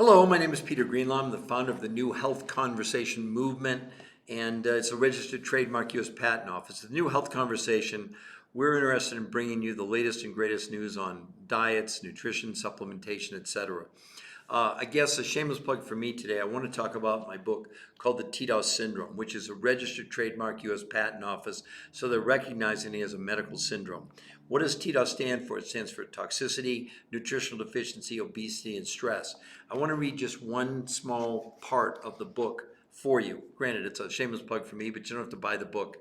Hello, my name is Peter Greenlaw. I'm the founder of the New Health Conversation movement, and it's a registered trademark U.S. Patent Office. The New Health Conversation, we're interested in bringing you the latest and greatest news on diets, nutrition, supplementation, etc. I guess a shameless plug for me today, I want to talk about my book called the TDOS Syndrome, which is a registered trademark U.S. Patent Office, so they're recognizing it as a medical syndrome. What does TDOS stand for? It stands for toxicity, nutritional deficiency, obesity, and stress. I want to read just one small part of the book for you. Granted, it's a shameless plug for me, but you don't have to buy the book.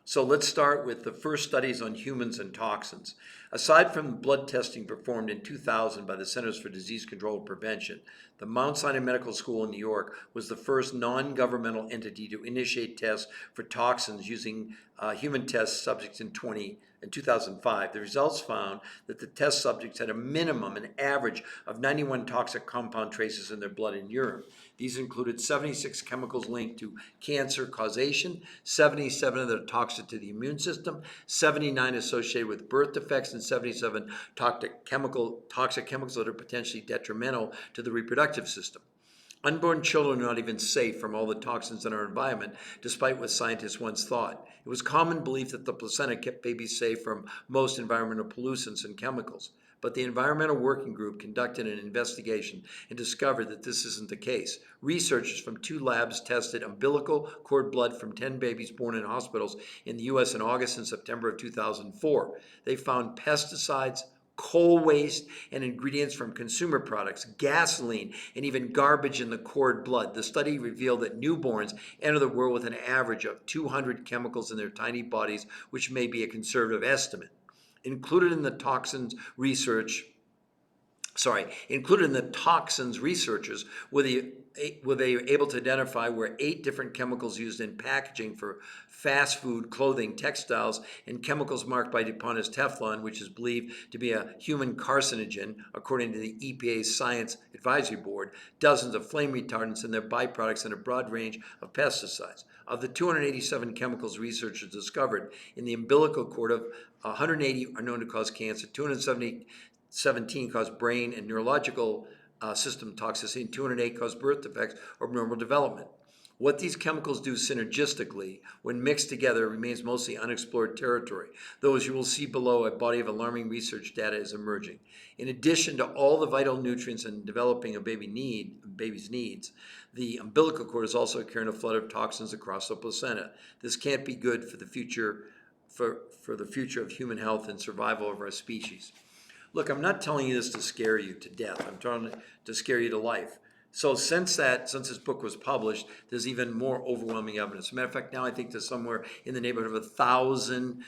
So let's start with the first studies on humans and toxins. Aside from blood testing performed in 2000 by the Centers for Disease Control and Prevention, the Mount Sinai Medical School in New York was the first non-governmental entity to initiate tests for toxins using human test subjects in 2005. The results found that the test subjects had an average of 91 toxic compound traces in their blood and urine. These included 76 chemicals linked to cancer causation, 77 that are toxic to the immune system, 79 associated with birth defects, and 77 toxic chemicals that are potentially detrimental to the reproductive system. Unborn children are not even safe from all the toxins in our environment, despite what scientists once thought. It was common belief that the placenta kept babies safe from most environmental pollutants and chemicals. But the Environmental Working Group conducted an investigation and discovered that this isn't the case. Researchers from 2 labs tested umbilical cord blood from 10 babies born in hospitals in the U.S. in August and September of 2004. They found pesticides, coal waste, and ingredients from consumer products, gasoline, and even garbage in the cord blood. The study revealed that newborns enter the world with an average of 200 chemicals in their tiny bodies, which may be a conservative estimate. Included in the toxins researchers were they able to identify were 8 different chemicals used in packaging for fast food, clothing, textiles, and chemicals marked by DuPont as Teflon, which is believed to be a human carcinogen, according to the EPA's Science Advisory Board, dozens of flame retardants and their byproducts, and a broad range of pesticides. Of the 287 chemicals researchers discovered in the umbilical cord, of 180 are known to cause cancer, 217 cause brain and neurological system toxicity, and 208 cause birth defects or abnormal development. What these chemicals do synergistically when mixed together remains mostly unexplored territory, though as you will see below, a body of alarming research data is emerging. In addition to all the vital nutrients in developing a baby's needs, the umbilical cord is also carrying a flood of toxins across the placenta. This can't be good for the future of human health and survival of our species. Look, I'm not telling you this to scare you to death. I'm trying to scare you to life. So since this book was published, there's even more overwhelming evidence. As a matter of fact, now I think there's somewhere in the neighborhood of 1,000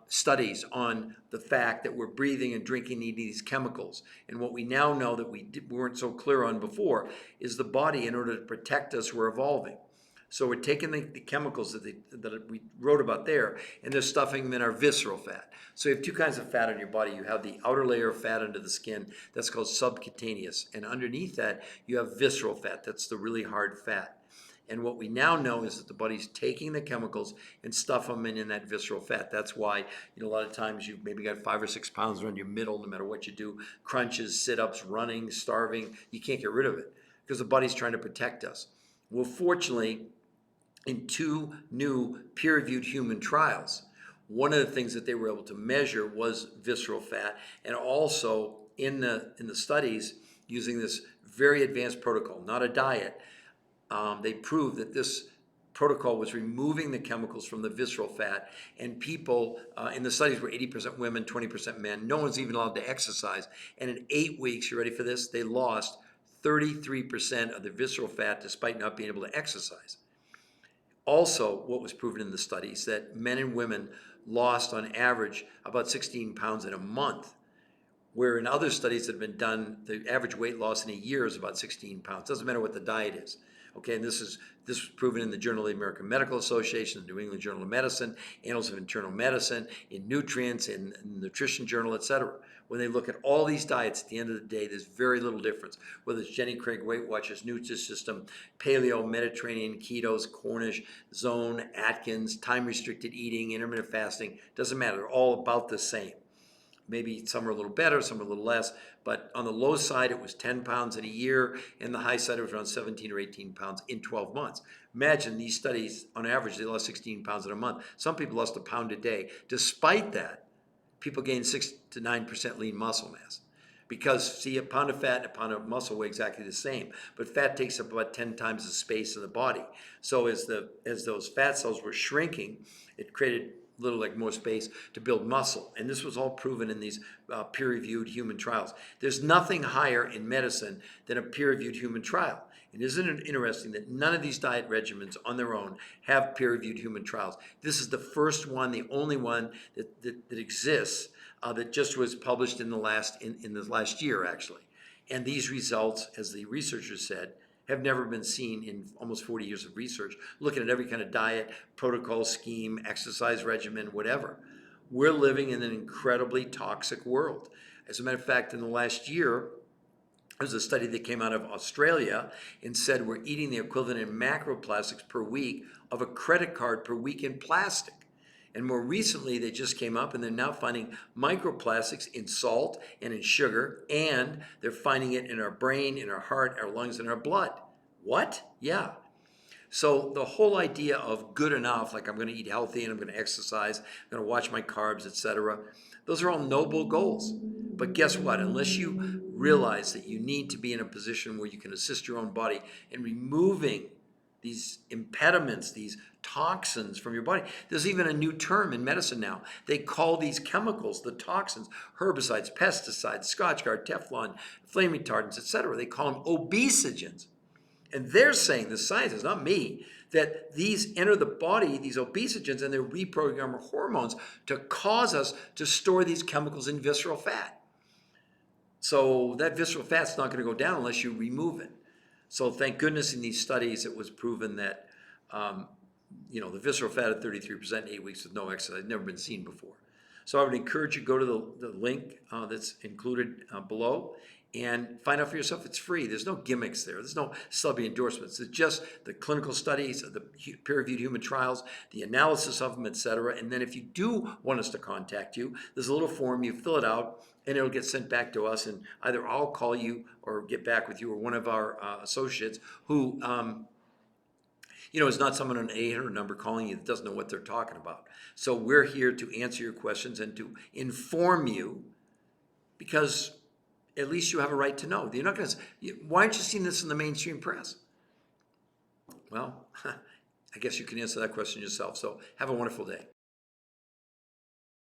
studies on the fact that we're breathing and drinking these chemicals. And what we now know that we weren't so clear on before is the body, in order to protect us, we're evolving. So we're taking the chemicals that we wrote about there, and they're stuffing them in our visceral fat. So you have 2 kinds of fat on your body. You have the outer layer of fat under the skin. That's called subcutaneous. And underneath that, you have visceral fat. That's the really hard fat. And what we now know is that the body's taking the chemicals and stuff them in that visceral fat. That's why, a lot of times you've maybe got 5 or 6 pounds around your middle, no matter what you do. Crunches, sit-ups, running, starving. You can't get rid of it because the body's trying to protect us. Well, fortunately, in 2 new peer-reviewed human trials, one of the things that they were able to measure was visceral fat, and also in the studies using this very advanced protocol, not a diet, they proved that this protocol was removing the chemicals from the visceral fat, and people in the studies were 80% women, 20% men. No one's even allowed to exercise, and in 8 weeks, you ready for this? They lost 33% of the visceral fat despite not being able to exercise. Also, what was proven in the studies that men and women lost on average about 16 pounds in a month, where in other studies that have been done, the average weight loss in a year is about 16 pounds. Doesn't matter what the diet is. Okay, and this was proven in the Journal of the American Medical Association, the New England Journal of Medicine, Annals of Internal Medicine, in Nutrients, in Nutrition Journal, etc. When they look at all these diets, at the end of the day, there's very little difference. Whether it's Jenny Craig Weight Watchers, Nutrisystem, Paleo, Mediterranean, Ketos, Cornish, Zone, Atkins, time-restricted eating, intermittent fasting, doesn't matter. They're all about the same. Maybe some are a little better, some are a little less, but on the low side, it was 10 pounds in a year, and the high side, it was around 17 or 18 pounds in 12 months. Imagine these studies, on average, they lost 16 pounds in a month. Some people lost a pound a day. Despite that, people gain 6 to 9% lean muscle mass. Because, see, a pound of fat and a pound of muscle weigh exactly the same, but fat takes up about 10 times the space in the body. So as those fat cells were shrinking, it created a little like more space to build muscle. And this was all proven in these peer-reviewed human trials. There's nothing higher in medicine than a peer-reviewed human trial. And isn't it interesting that none of these diet regimens on their own have peer-reviewed human trials? This is the first one, the only one that exists that just was published in the last year, actually. And these results, as the researchers said, have never been seen in almost 40 years of research, looking at every kind of diet, protocol, scheme, exercise regimen, whatever. We're living in an incredibly toxic world. As a matter of fact, in the last year, there's a study that came out of Australia and said we're eating the equivalent in macroplastics per week of a credit card per week in plastic. And more recently, they just came up and they're now finding microplastics in salt and in sugar, and they're finding it in our brain, in our heart, our lungs, and our blood. What? Yeah. So the whole idea of good enough, like I'm going to eat healthy and I'm going to exercise, I'm going to watch my carbs, etc., those are all noble goals. But guess what? Unless you realize that you need to be in a position where you can assist your own body in removing these impediments, these toxins from your body. There's even a new term in medicine now. They call these chemicals, the toxins, herbicides, pesticides, Scotchgard, Teflon, flame retardants, etc. They call them obesogens. And they're saying, the scientists, not me, that these enter the body, these obesogens, and they reprogram our hormones to cause us to store these chemicals in visceral fat. So that visceral fat's not going to go down unless you remove it. So thank goodness in these studies it was proven that the visceral fat at 33% in 8 weeks with no exercise had never been seen before. So I would encourage you to go to the link that's included below and find out for yourself. It's free. There's no gimmicks there. There's no subby endorsements. It's just the clinical studies, the peer-reviewed human trials, the analysis of them, etc. And then if you do want us to contact you, there's a little form. You fill it out, and it'll get sent back to us. And either I'll call you or get back with you, or one of our associates who is not someone on an 800 number calling you that doesn't know what they're talking about. So we're here to answer your questions and to inform you, because at least you have a right to know. You're not going to. Why aren't you seeing this in the mainstream press? Well, I guess you can answer that question yourself. So have a wonderful day.